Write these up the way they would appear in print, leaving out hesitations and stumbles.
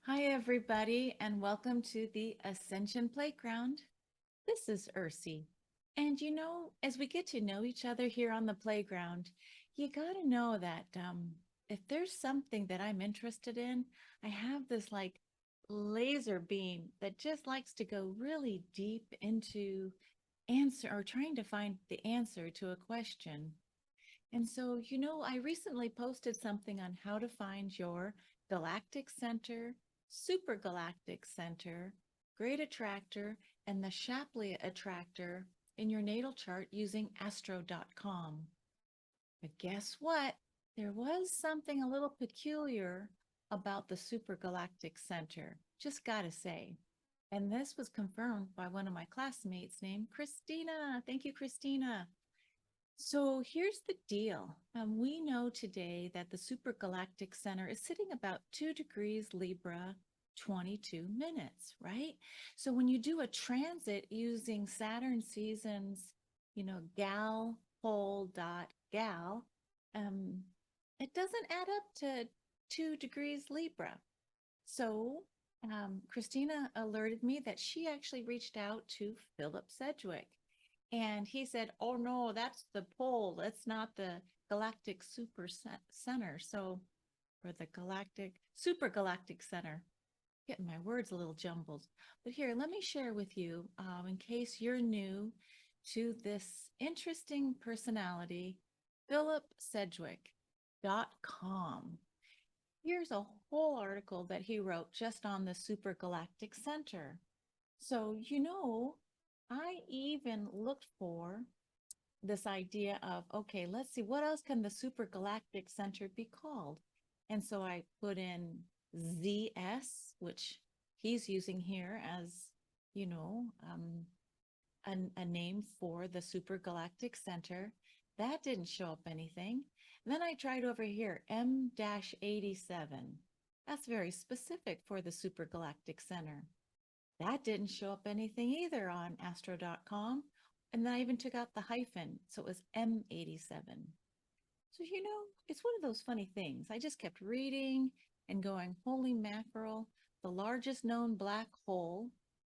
Hi, everybody, and welcome to the Ascension Playground. This is Ursie. And as we get to know each other here on the playground, you got to know that if there's something that I'm interested in, I have this like laser beam that just likes to go really deep into answer or trying to find the answer to a question. And so, I recently posted something on how to find your galactic center, super galactic center, great attractor, and the Shapley attractor in your natal chart using astro.com. But guess what? There was something a little peculiar about the super galactic center, just gotta say. And this was confirmed by one of my classmates named Christina. Thank you, Christina. So here's the deal. We know today that the Super Galactic Center is sitting about 2 degrees Libra, 22 minutes, right? So when you do a transit using Saturn seasons, gal pole dot gal, it doesn't add up to 2 degrees Libra. So Christina alerted me that she actually reached out to Philip Sedgwick. And he said, oh no, that's the pole. That's not the galactic center. So, or the super galactic center. Getting my words a little jumbled. But here, let me share with you, in case you're new to this interesting personality, philipsedgwick.com. Here's a whole article that he wrote just on the super galactic center. So, I even looked for this idea of, okay, let's see, what else can the super galactic center be called? And so I put in ZS, which he's using here as, you know, um, a name for the super galactic center. That didn't show up anything. And then I tried over here, M-87. That's very specific for the super galactic center. That didn't show up anything either on astro.com. And then I even took out the hyphen, so it was M87. So, it's one of those funny things. I just kept reading and going, holy mackerel, the largest known black hole,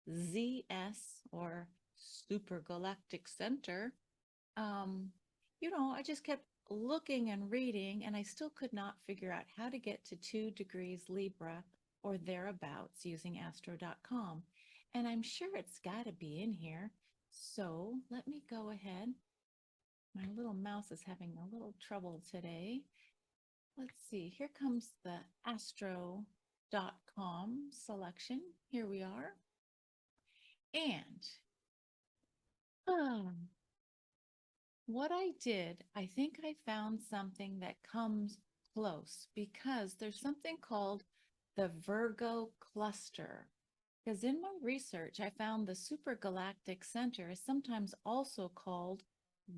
ZS, or Super Galactic Center. I just kept looking and reading, and I still could not figure out how to get to 2 degrees Libra or thereabouts using astro.com. And I'm sure it's got to be in here. So let me go ahead. My little mouse is having a little trouble today. Let's see. Here comes the astro.com selection. Here we are. And what I did, I think I found something that comes close because there's something called the Virgo Cluster. Because in my research, I found the Super Galactic Center is sometimes also called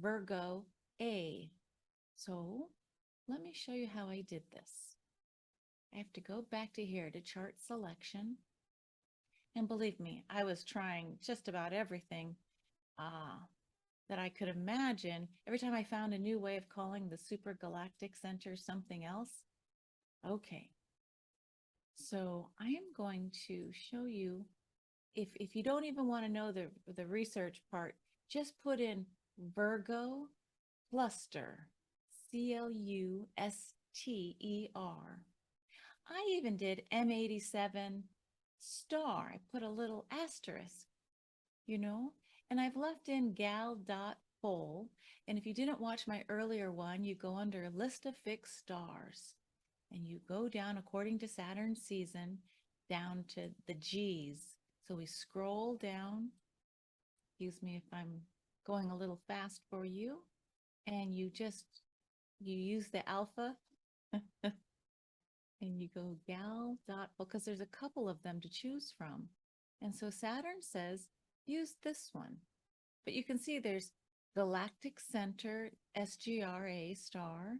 Virgo A. So let me show you how I did this. I have to go back to here to chart selection. And believe me, I was trying just about everything that I could imagine. Every time I found a new way of calling the Super Galactic Center something else. Okay. So I am going to show you, if you don't even want to know the research part, just put in Virgo Cluster, Cluster. I even did M87 star. I put a little asterisk, and I've left in gal.pole. And if you didn't watch my earlier one, you go under list of fixed stars and you go down according to Saturn season down to the G's. So we scroll down. Excuse me if I'm going a little fast for you. And you use the alpha and you go gal dot, because there's a couple of them to choose from. And so Saturn says, use this one. But you can see there's Galactic Center, SGRA star,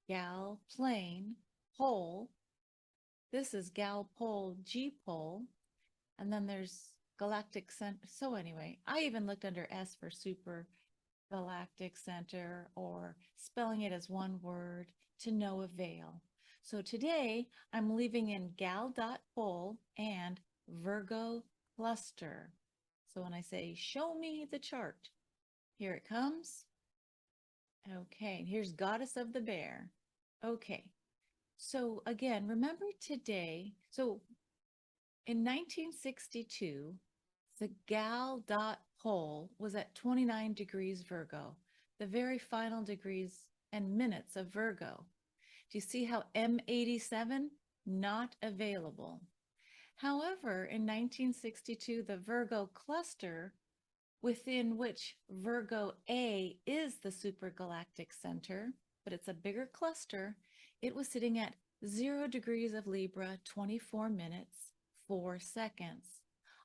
gal plane, pole. This is gal pole, G pole. And then there's Galactic Center. So anyway, I even looked under S for super Galactic Center, or spelling it as one word, to no avail. So today I'm leaving in Pole and Virgo Cluster. So when I say show me the chart, here it comes. Okay, here's Goddess of the Bear. Okay, so again, remember today, so in 1962, the Pole was at 29 degrees Virgo, the very final degrees and minutes of Virgo. Do you see how M87? Not available. However, in 1962, the Virgo cluster, within which Virgo A is the Super Galactic Center, but it's a bigger cluster, it was sitting at 0 degrees of Libra, 24 minutes, 4 seconds.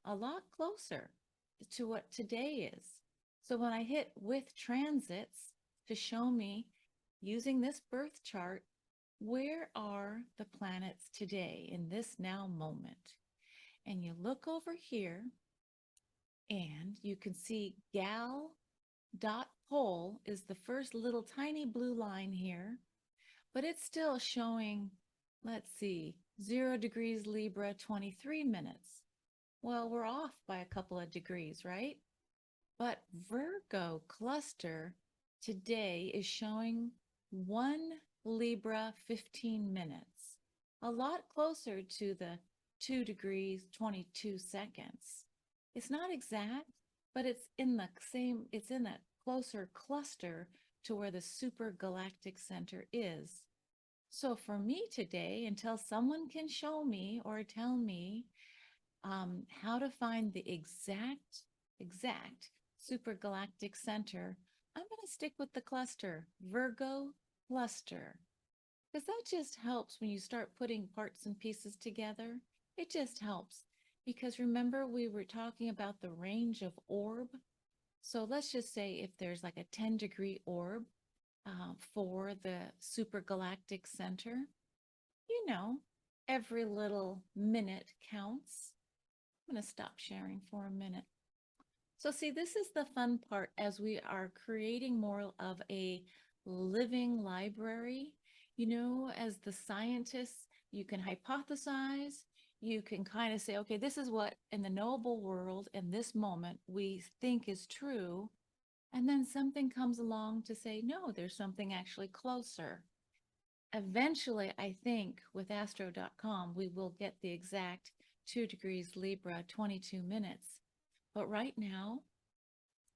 A lot closer to what today is. So when I hit with transits to show me, using this birth chart, where are the planets today in this now moment? And you look over here and you can see Pole is the first little tiny blue line here, but it's still showing, let's see, 0 degrees Libra, 23 minutes. Well, we're off by a couple of degrees, right? But Virgo cluster today is showing 1 Libra, 15 minutes, a lot closer to the 2 degrees, 22 seconds. It's not exact, but it's in the same, it's in a closer cluster to where the Super Galactic Center is. So for me today, until someone can show me or tell me how to find the exact Super Galactic Center, I'm going to stick with the cluster, Virgo Cluster, because that just helps when you start putting parts and pieces together. It just helps because remember we were talking about the range of orb. So let's just say if there's like a 10-degree orb for the Super Galactic Center, you know, every little minute counts. I'm going to stop sharing for a minute. So see, this is the fun part as we are creating more of a living library. You know, as the scientists, you can hypothesize, you can kind of say, okay, this is what in the knowable world in this moment we think is true. And then something comes along to say, no, there's something actually closer. Eventually, I think with astro.com, we will get the exact 2 degrees Libra, 22 minutes. But right now,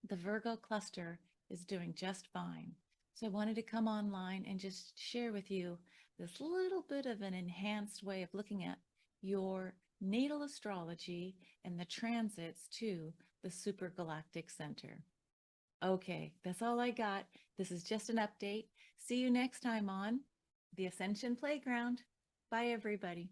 the Virgo cluster is doing just fine. So I wanted to come online and just share with you this little bit of an enhanced way of looking at your natal astrology and the transits to the Super Galactic Center. Okay, that's all I got. This is just an update. See you next time on the Ascension Playground. Bye, everybody.